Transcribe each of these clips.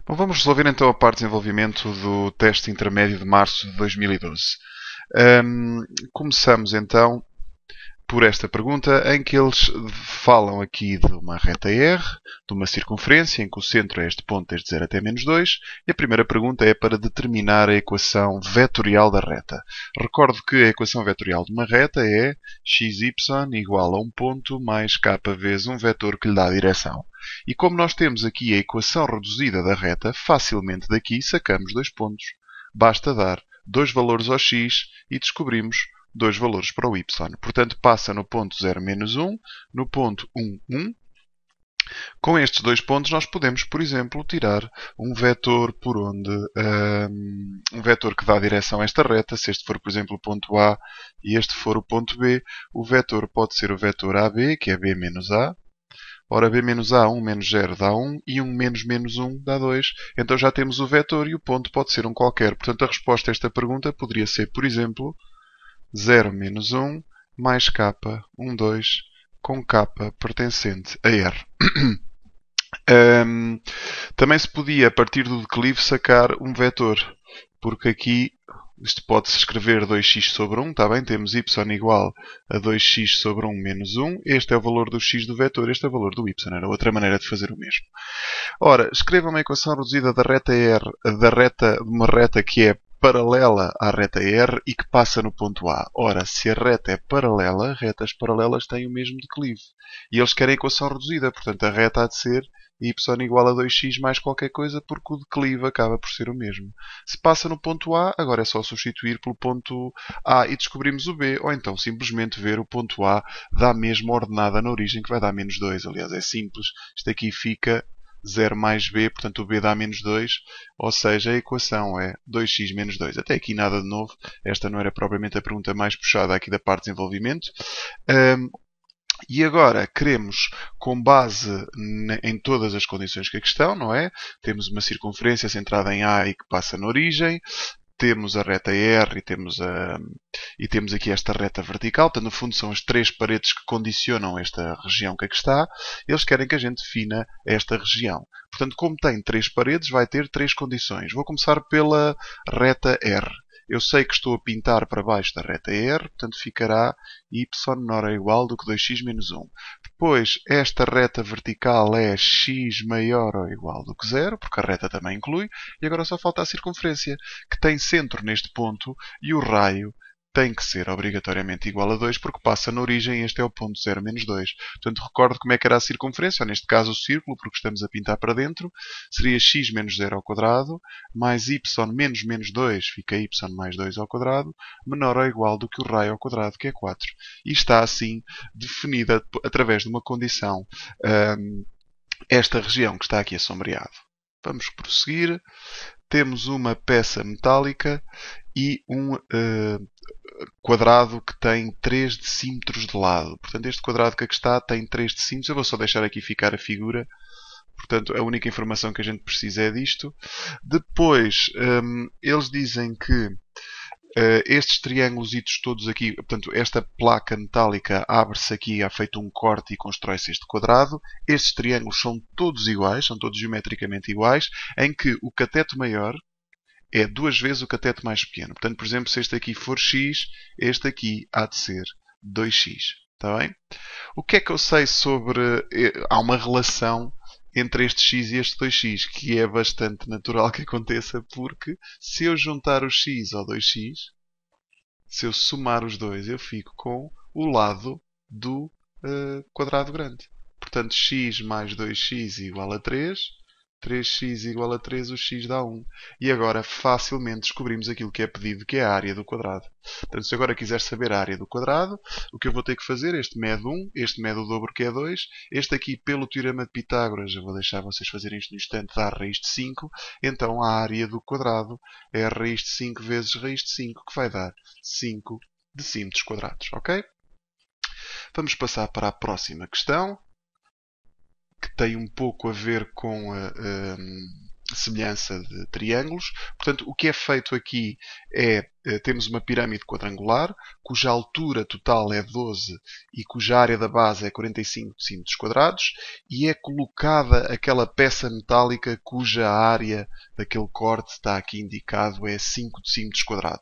Bom, vamos resolver então a parte de desenvolvimento do teste intermédio de março de 2012. Começamos então por esta pergunta em que eles falam aqui de uma reta R, de uma circunferência em que o centro é este ponto desde 0 até menos 2, e a primeira pergunta é para determinar a equação vetorial da reta. Recordo que a equação vetorial de uma reta é xy igual a um ponto mais k vezes um vetor que lhe dá a direção. E como nós temos aqui a equação reduzida da reta, facilmente daqui sacamos dois pontos. Basta dar dois valores ao x e descobrimos dois valores para o y. Portanto, passa no ponto 0, menos 1, no ponto 1, 1. Com estes dois pontos, nós podemos, por exemplo, tirar um vetor por onde um vetor que dá direção a esta reta. Se este for, por exemplo, o ponto A e este for o ponto B, o vetor pode ser o vetor AB, que é B menos A. Ora, B menos A, 1 menos 0 dá 1 e 1 menos menos 1 dá 2. Então já temos o vetor e o ponto pode ser um qualquer. Portanto, a resposta a esta pergunta poderia ser, por exemplo, 0 menos 1 mais k, 1, 2, com k pertencente a R. Também se podia, a partir do declive, sacar um vetor, porque aqui isto pode-se escrever 2x sobre 1, está bem? Temos y igual a 2x sobre 1 menos 1. Este é o valor do x do vetor, este é o valor do y. Era outra maneira de fazer o mesmo. Ora, escreva uma equação reduzida da reta R, de uma reta que é paralela à reta R e que passa no ponto A. Ora, se a reta é paralela, retas paralelas têm o mesmo declive. E eles querem a equação reduzida, portanto a reta há de ser y igual a 2x mais qualquer coisa, porque o declive acaba por ser o mesmo. Se passa no ponto A, agora é só substituir pelo ponto A e descobrimos o B, ou então simplesmente ver o ponto A dá a mesma ordenada na origem, que vai dar menos 2. Aliás, é simples. Isto aqui fica 0 mais b, portanto o b dá menos 2, ou seja, a equação é 2x menos 2. Até aqui nada de novo, esta não era propriamente a pergunta mais puxada aqui da parte de desenvolvimento. E agora queremos, com base em todas as condições que aqui estão, não é? Temos uma circunferência centrada em A e que passa na origem, temos a reta R e temos aqui esta reta vertical. Portanto, no fundo, são as três paredes que condicionam esta região que aqui está. Eles querem que a gente defina esta região. Portanto, como tem três paredes, vai ter três condições. Vou começar pela reta R. Eu sei que estou a pintar para baixo da reta R, portanto ficará y menor ou igual do que 2x menos 1. Depois, esta reta vertical é x maior ou igual do que 0, porque a reta também inclui. E agora só falta a circunferência, que tem centro neste ponto, e o raio tem que ser obrigatoriamente igual a 2, porque passa na origem e este é o ponto 0 menos 2. Portanto, recordo como é que era a circunferência, ou neste caso o círculo, porque estamos a pintar para dentro. Seria x menos 0 ao quadrado, mais y menos menos 2, fica y mais 2 ao quadrado, menor ou igual do que o raio ao quadrado, que é 4. E está assim definida através de uma condição esta região que está aqui assombreado. Vamos prosseguir. Temos uma peça metálica e um quadrado que tem 3 decímetros de lado. Portanto, este quadrado que aqui está tem 3 decímetros. Eu vou só deixar aqui ficar a figura. Portanto, a única informação que a gente precisa é disto. Depois, eles dizem que estes triângulos todos aqui, portanto, esta placa metálica abre-se aqui, há feito um corte e constrói-se este quadrado. Estes triângulos são todos iguais, são todos geometricamente iguais, em que o cateto maior é duas vezes o cateto mais pequeno. Portanto, por exemplo, se este aqui for x, este aqui há de ser 2x. Está bem? O que é que eu sei sobre... Há uma relação entre este x e este 2x, que é bastante natural que aconteça, porque se eu juntar o x ao 2x, se eu somar os dois, eu fico com o lado do quadrado grande. Portanto, x mais 2x igual a 3. 3x igual a 3, o x dá 1. E agora facilmente descobrimos aquilo que é pedido, que é a área do quadrado. Portanto, se agora quiser saber a área do quadrado, o que eu vou ter que fazer, este mede 1, este mede o dobro que é 2, este aqui pelo teorema de Pitágoras, eu vou deixar vocês fazerem isto no instante, dá raiz de 5, então a área do quadrado é a raiz de 5 vezes raiz de 5, que vai dar 5 decímetros quadrados, ok? Vamos passar para a próxima questão, que tem um pouco a ver com semelhança de triângulos. Portanto, o que é feito aqui é, temos uma pirâmide quadrangular, cuja altura total é 12 e cuja área da base é 45 cm², e é colocada aquela peça metálica cuja área daquele corte está aqui indicado é 5 cm².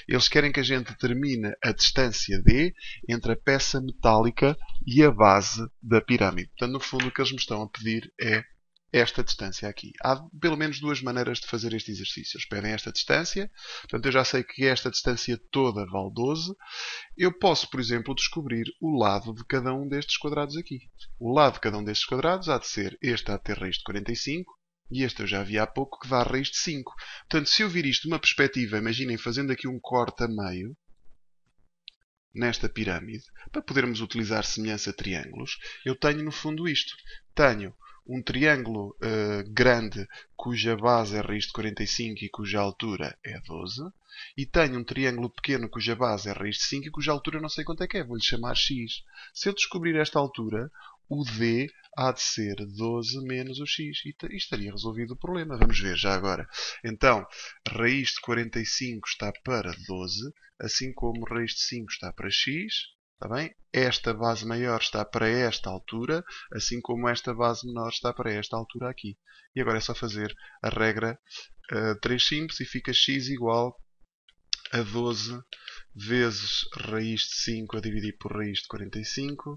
Eles querem que a gente determine a distância D entre a peça metálica e a base da pirâmide. Portanto, no fundo, o que eles me estão a pedir é esta distância aqui. Há pelo menos duas maneiras de fazer este exercício. Eles pedem esta distância, portanto eu já sei que esta distância toda vale 12. Eu posso, por exemplo, descobrir o lado de cada um destes quadrados aqui. O lado de cada um destes quadrados há de ser, este há de ter raiz de 45, e este eu já vi há pouco que dá raiz de 5. Portanto, se eu vir isto de uma perspectiva, imaginem fazendo aqui um corte a meio, nesta pirâmide, para podermos utilizar semelhança a triângulos, eu tenho no fundo isto. Tenho um triângulo grande cuja base é raiz de 45 e cuja altura é 12. E tenho um triângulo pequeno cuja base é raiz de 5 e cuja altura não sei quanto é que é. Vou-lhe chamar x. Se eu descobrir esta altura, o d há de ser 12 menos o x. E estaria resolvido o problema. Vamos ver já agora. Então, raiz de 45 está para 12, assim como raiz de 5 está para x. Está bem? Esta base maior está para esta altura, assim como esta base menor está para esta altura aqui. E agora é só fazer a regra 3 simples e fica x igual a 12 vezes raiz de 5 a dividir por raiz de 45.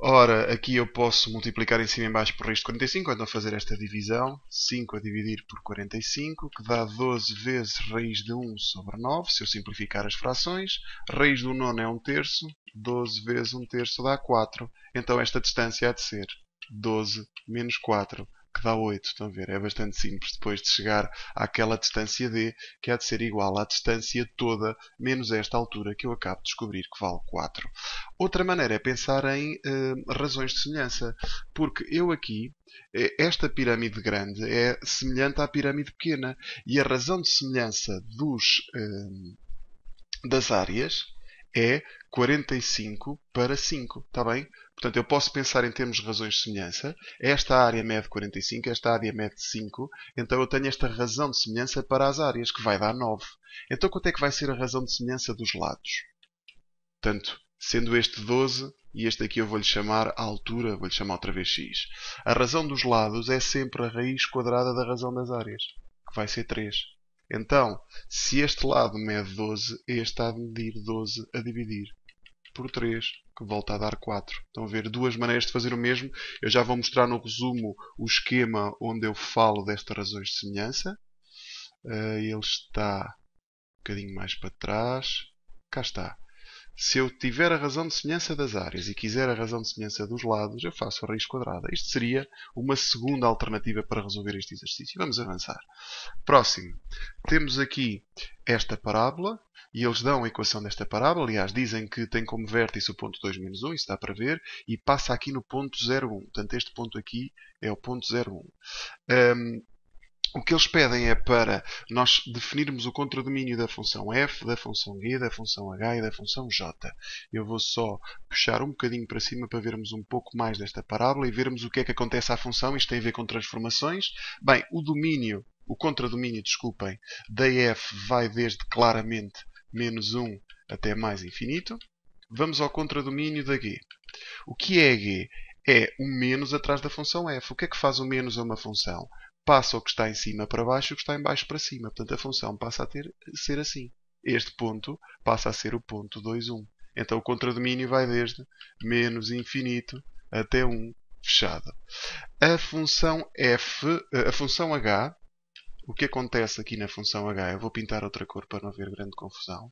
Ora, aqui eu posso multiplicar em cima e em baixo por raiz de 45, então fazer esta divisão. 5 a dividir por 45, que dá 12 vezes raiz de 1 sobre 9, se eu simplificar as frações. Raiz do nono é 1/3, 12 vezes 1/3 dá 4. Então esta distância há de ser 12 menos 4, que dá 8. Estão a ver? É bastante simples depois de chegar àquela distância D, que há de ser igual à distância toda menos esta altura que eu acabo de descobrir, que vale 4. Outra maneira é pensar em razões de semelhança, porque eu aqui, esta pirâmide grande é semelhante à pirâmide pequena, e a razão de semelhança das áreas é 45 para 5, está bem? Portanto, eu posso pensar em termos de razões de semelhança. Esta área mede 45, esta área mede 5. Então, eu tenho esta razão de semelhança para as áreas, que vai dar 9. Então, quanto é que vai ser a razão de semelhança dos lados? Portanto, sendo este 12 e este aqui eu vou-lhe chamar a altura, vou-lhe chamar outra vez x. A razão dos lados é sempre a raiz quadrada da razão das áreas, que vai ser 3. Então, se este lado mede 12, este há de medir 12 a dividir por 3, que volta a dar 4. Estão a ver duas maneiras de fazer o mesmo. Eu já vou mostrar no resumo o esquema onde eu falo destas razões de semelhança. Ele está um bocadinho mais para trás. Cá está. Se eu tiver a razão de semelhança das áreas e quiser a razão de semelhança dos lados, eu faço a raiz quadrada. Isto seria uma segunda alternativa para resolver este exercício. Vamos avançar. Próximo. Temos aqui esta parábola e eles dão a equação desta parábola. Aliás, dizem que tem como vértice o ponto 2 menos 1, isso dá para ver, e passa aqui no ponto 0,1. Portanto, este ponto aqui é o ponto 0,1. O que eles pedem é para nós definirmos o contradomínio da função f, da função g, da função h e da função j. Eu vou só puxar um bocadinho para cima para vermos um pouco mais desta parábola e vermos o que é que acontece à função. Isto tem a ver com transformações. Bem, o contradomínio, desculpem, da f vai desde claramente menos 1 até mais infinito. Vamos ao contradomínio da g. O que é g? É o menos atrás da função f. O que é que faz o menos a uma função? Passa o que está em cima para baixo e o que está em baixo para cima. Portanto, a função passa a ser assim. Este ponto passa a ser o ponto 2, 1. Então, o contradomínio vai desde menos infinito até 1 fechado. A função h, o que acontece aqui na função h, eu vou pintar outra cor para não haver grande confusão,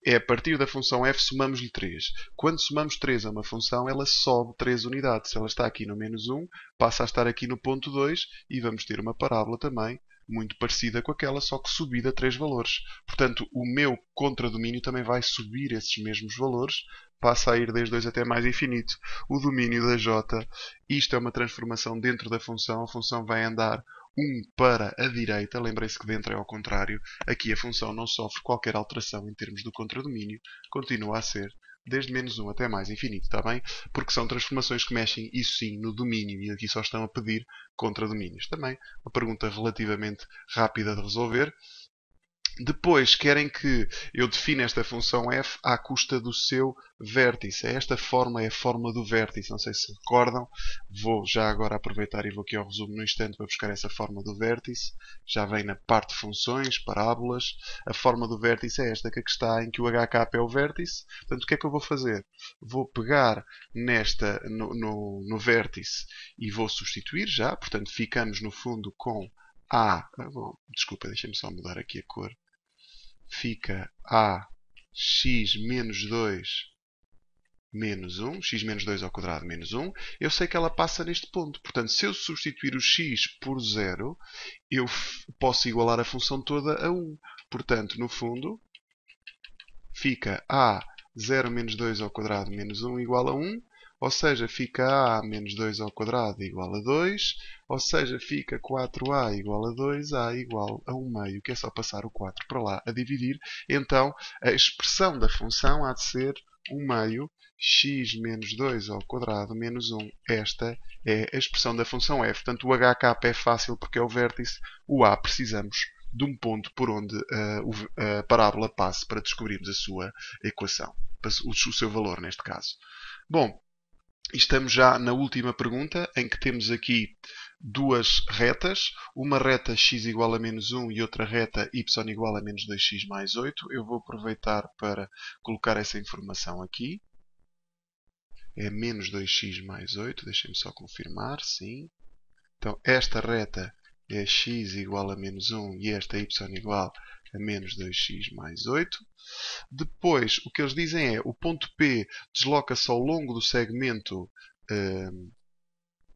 é a partir da função f somamos-lhe 3. Quando somamos 3 a uma função, ela sobe 3 unidades. Se ela está aqui no menos 1, passa a estar aqui no ponto 2 e vamos ter uma parábola também muito parecida com aquela, só que subida 3 valores. Portanto, o meu contradomínio também vai subir esses mesmos valores, passa a ir desde 2 até mais infinito. O domínio da j, isto é uma transformação dentro da função, a função vai andar 1 para a direita, lembrem-se que dentro é ao contrário, aqui a função não sofre qualquer alteração em termos do contradomínio, continua a ser desde menos 1 até mais infinito, está bem? Porque são transformações que mexem, isso sim, no domínio, e aqui só estão a pedir contradomínios. Também uma pergunta relativamente rápida de resolver. Depois, querem que eu defina esta função f à custa do seu vértice. Esta forma é a forma do vértice. Não sei se recordam. Vou já agora aproveitar e vou aqui ao resumo no instante para buscar essa forma do vértice. Já vem na parte de funções, parábolas. A forma do vértice é esta que aqui está, em que o HK é o vértice. Portanto, o que é que eu vou fazer? Vou pegar no vértice e vou substituir já. Portanto, ficamos no fundo com A. Desculpa, deixem-me só mudar aqui a cor. Fica a x menos 2 menos 1, x menos 2 ao quadrado menos 1. Eu sei que ela passa neste ponto. Portanto, se eu substituir o x por 0, eu posso igualar a função toda a 1. Portanto, no fundo, fica a 0 menos 2 ao quadrado menos 1 igual a 1. Ou seja, fica a menos 2 ao quadrado igual a 2. Ou seja, fica 4a igual a 2a igual a 1 meio, que é só passar o 4 para lá a dividir. Então, a expressão da função há de ser 1 meio x menos 2 ao quadrado menos 1. Esta é a expressão da função f. Portanto, o HK é fácil porque é o vértice. O A precisamos de um ponto por onde a parábola passe para descobrirmos a sua equação, o seu valor neste caso. Bom, estamos já na última pergunta, em que temos aqui duas retas. Uma reta x igual a menos 1 e outra reta y igual a menos 2x mais 8. Eu vou aproveitar para colocar essa informação aqui. É menos 2x mais 8. Deixem-me só confirmar, sim. Então, esta reta é x igual a menos 1 e esta y igual a menos 2x mais 8. Depois, o que eles dizem é o ponto P desloca-se ao longo do segmento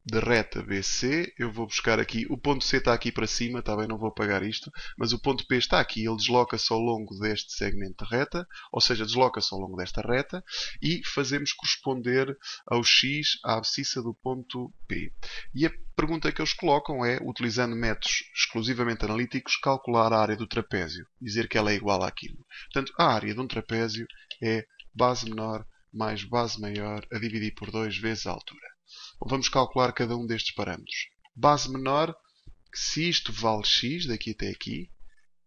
da reta BC. Eu vou buscar aqui, o ponto C está aqui para cima, está bem, não vou apagar isto, mas o ponto P está aqui, ele desloca-se ao longo deste segmento de reta, ou seja, desloca-se ao longo desta reta, e fazemos corresponder ao X à abscissa do ponto P. E a pergunta que eles colocam é, utilizando métodos exclusivamente analíticos, calcular a área do trapézio, dizer que ela é igual àquilo. Portanto, a área de um trapézio é base menor mais base maior a dividir por 2 vezes a altura. Vamos calcular cada um destes parâmetros. Base menor, se isto vale x, daqui até aqui,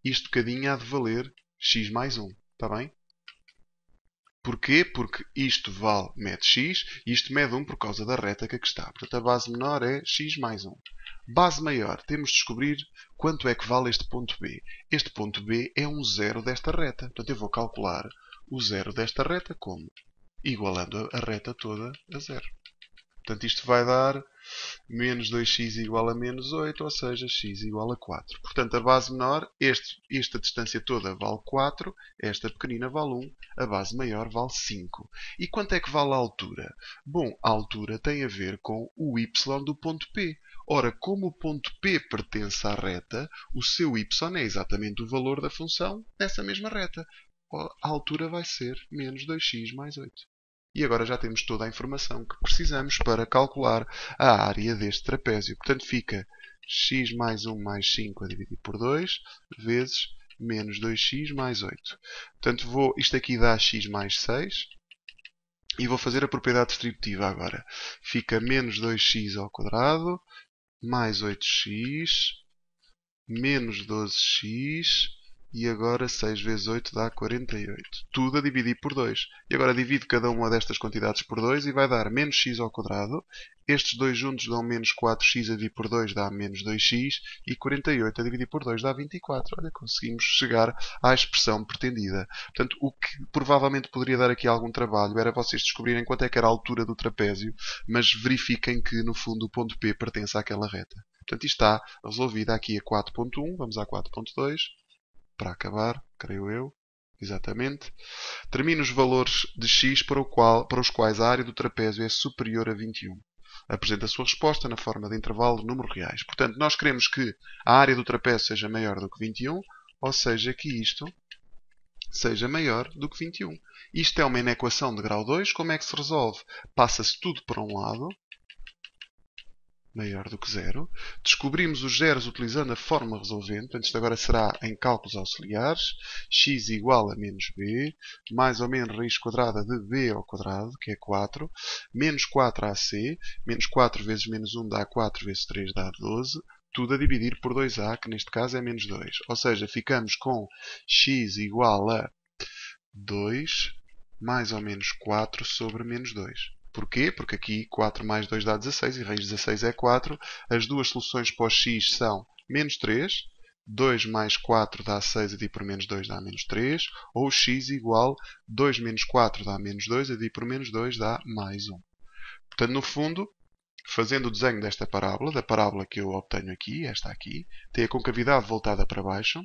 isto bocadinho há de valer x mais 1. Está bem? Porquê? Porque isto mede x e isto mede 1 por causa da reta que aqui está. Portanto, a base menor é x mais 1. Base maior, temos de descobrir quanto é que vale este ponto B. Este ponto B é um zero desta reta. Portanto, eu vou calcular o zero desta reta como? Igualando a reta toda a zero. Portanto, isto vai dar menos 2x igual a menos 8, ou seja, x igual a 4. Portanto, a base menor, esta distância toda vale 4, esta pequenina vale 1, a base maior vale 5. E quanto é que vale a altura? Bom, a altura tem a ver com o y do ponto P. Ora, como o ponto P pertence à reta, o seu y é exatamente o valor da função dessa mesma reta. A altura vai ser menos 2x mais 8. E agora já temos toda a informação que precisamos para calcular a área deste trapézio. Portanto, fica x mais 1 mais 5 a dividir por 2 vezes menos 2x mais 8. Portanto, isto aqui dá x mais 6. E vou fazer a propriedade distributiva agora. Fica menos 2x ao quadrado mais 8x menos 12x. E agora 6 vezes 8 dá 48. Tudo a dividir por 2. E agora divido cada uma destas quantidades por 2 e vai dar menos x ao quadrado. Estes dois juntos dão menos 4x a dividir por 2 dá menos 2x. E 48 a dividir por 2 dá 24. Olha, conseguimos chegar à expressão pretendida. Portanto, o que provavelmente poderia dar aqui algum trabalho era vocês descobrirem quanto é que era a altura do trapézio, mas verifiquem que, no fundo, o ponto P pertence àquela reta. Portanto, isto está resolvido aqui a 4.1. Vamos a 4.2. Para acabar, creio eu. Exatamente. Termino os valores de x para os quais a área do trapézio é superior a 21. Apresenta a sua resposta na forma de intervalo de números reais. Portanto, nós queremos que a área do trapézio seja maior do que 21, ou seja, que isto seja maior do que 21. Isto é uma inequação de grau 2. Como é que se resolve? Passa-se tudo para um lado maior do que zero. Descobrimos os zeros utilizando a fórmula resolvente. Portanto, isto agora será em cálculos auxiliares. X igual a menos b, mais ou menos raiz quadrada de b ao quadrado, que é 4, menos 4ac, menos 4 vezes menos 1 dá 4 vezes 3 dá 12, tudo a dividir por 2a, que neste caso é menos 2. Ou seja, ficamos com x igual a 2 mais ou menos 4 sobre menos 2. Porquê? Porque aqui 4 mais 2 dá 16 e raiz de 16 é 4. As duas soluções para o x são menos 3. 2 mais 4 dá 6, a dividir por menos 2 dá menos 3. Ou x igual 2 menos 4 dá menos 2, a dividir por menos 2 dá mais 1. Portanto, no fundo, fazendo o desenho desta parábola, da parábola que eu obtenho aqui, esta aqui, tem a concavidade voltada para baixo.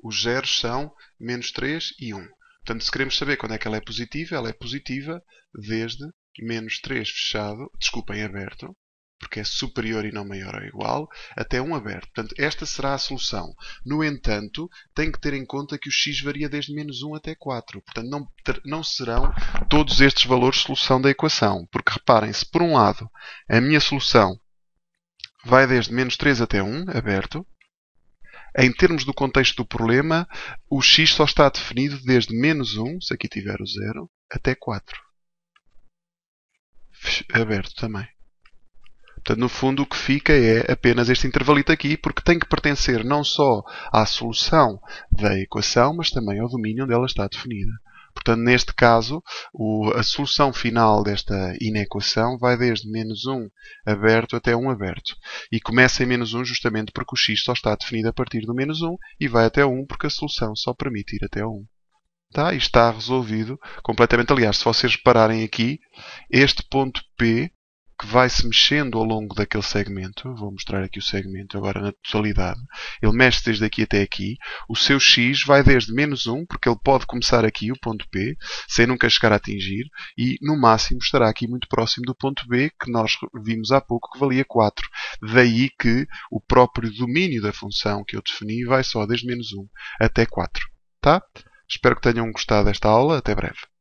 Os zeros são menos 3 e 1. Portanto, se queremos saber quando é que ela é positiva desde menos 3 fechado, desculpem, aberto, porque é superior e não maior ou igual, até 1 aberto. Portanto, esta será a solução. No entanto, tem que ter em conta que o x varia desde menos 1 até 4. Portanto, não serão todos estes valores solução da equação. Porque reparem, se por um lado a minha solução vai desde menos 3 até 1, aberto, em termos do contexto do problema, o x só está definido desde menos 1, se aqui tiver o 0, até 4. Aberto também. Portanto, no fundo, o que fica é apenas este intervalito aqui, porque tem que pertencer não só à solução da equação, mas também ao domínio onde ela está definida. Portanto, neste caso, a solução final desta inequação vai desde menos 1 aberto até 1 aberto. E começa em menos 1 justamente porque o x só está definido a partir do menos 1 e vai até 1 porque a solução só permite ir até 1. Tá? E está resolvido completamente. Aliás, se vocês repararem aqui, este ponto P, que vai se mexendo ao longo daquele segmento, vou mostrar aqui o segmento agora na totalidade, ele mexe desde aqui até aqui, o seu x vai desde menos 1, porque ele pode começar aqui, o ponto P, sem nunca chegar a atingir, e no máximo estará aqui muito próximo do ponto B, que nós vimos há pouco que valia 4. Daí que o próprio domínio da função que eu defini vai só desde menos 1 até 4. Tá? Espero que tenham gostado desta aula. Até breve.